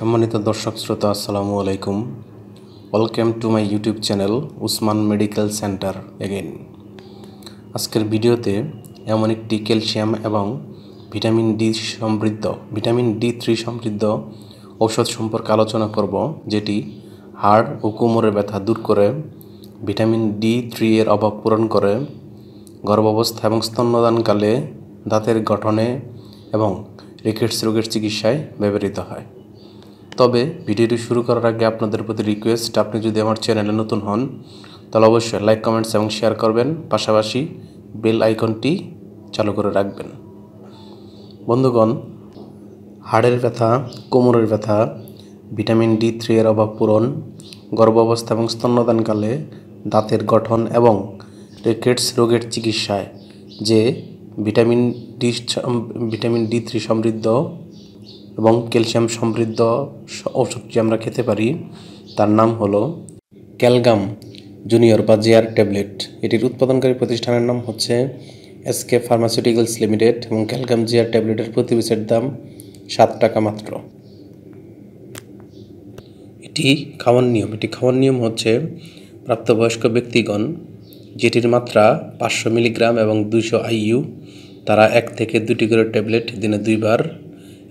সম্মানিত দর্শক শ্রোতা আসসালামু আলাইকুম। Welcome to my YouTube channel Usman medical centre again. আজকের ভিডিওতে এমন একটি ক্যালসিয়াম এবং ভিটামিন D3 সমৃদ্ধ ঔষধ সম্পর্কে আলোচনা করব, যেটি হাড় ও কোমরের ব্যথা দূর করে, ভিটামিন D3 এর অভাব পূরণ করে, গর্ভাবস্থা এবং স্তন্যদানকালে দাঁতের গঠনে এবং রিকেটস রোগের চিকিৎসায় ব্যবহৃত হয়। তবে ভিডিওটি শুরু করার আগে আপনাদের প্রতি রিকোয়েস্ট, আপনি যদি আমার চ্যানেলে নতুন হন তাহলে অবশ্যই লাইক, কমেন্টস এবং শেয়ার করবেন, পাশাপাশি বেল আইকনটি চালু করে রাখবেন। বন্ধুগণ, হাড়ের ব্যথা, কোমরের ব্যথা, ভিটামিন D3 এর অভাব পূরণ, গর্ভাবস্থা এবং স্তন্যদানকালে দাঁতের গঠন এবং রিকেটস রোগের চিকিৎসায় যে ভিটামিন D3 সমৃদ্ধ এবং ক্যালসিয়াম সমৃদ্ধ ওষুধটি আমরা খেতে পারি, তার নাম হলো ক্যালগাম জুনিয়র বা জেআর ট্যাবলেট। এটির উৎপাদনকারী প্রতিষ্ঠানের নাম হচ্ছে SK ফার্মাসিউটিক্যালস লিমিটেড এবং ক্যালগাম জেআর ট্যাবলেটের প্রতি পিসের দাম 7 টাকা মাত্র। এটি খাওয়ার নিয়ম হচ্ছে, প্রাপ্তবয়স্ক ব্যক্তিগণ যেটির মাত্রা 500 মিলিগ্রাম এবং 200 IU, তারা 1 থেকে 2টি করে ট্যাবলেট দিনে 2 বার,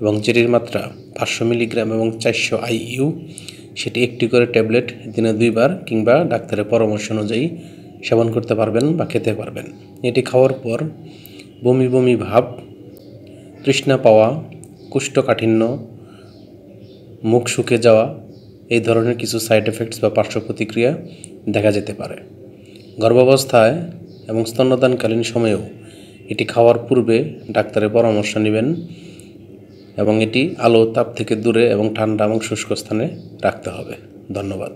এবং যেটির মাত্রা 500 মিলিগ্রাম এবং 400 IU, সেটি 1টি করে ট্যাবলেট দিনে 2 বার কিংবা ডাক্তারের পরামর্শ অনুযায়ী সেবন করতে পারবেন বা খেতে পারবেন। এটি খাওয়ার পর বমি বমি ভাব, তৃষ্ণা পাওয়া, কোষ্ঠকাঠিন্য, মুখ শুকিয়ে যাওয়া, এই ধরনের কিছু সাইড এফেক্টস বা পার্শ্ব প্রতিক্রিয়া দেখা যেতে পারে। গর্ভাবস্থায় এবং স্তন্যদানকালীন সময়েও এটি খাওয়ার পূর্বে ডাক্তারের পরামর্শ নেবেন এবং এটি আলো তাপ থেকে দূরে এবং ঠান্ডা এবং শুষ্ক স্থানে রাখতে হবে। ধন্যবাদ।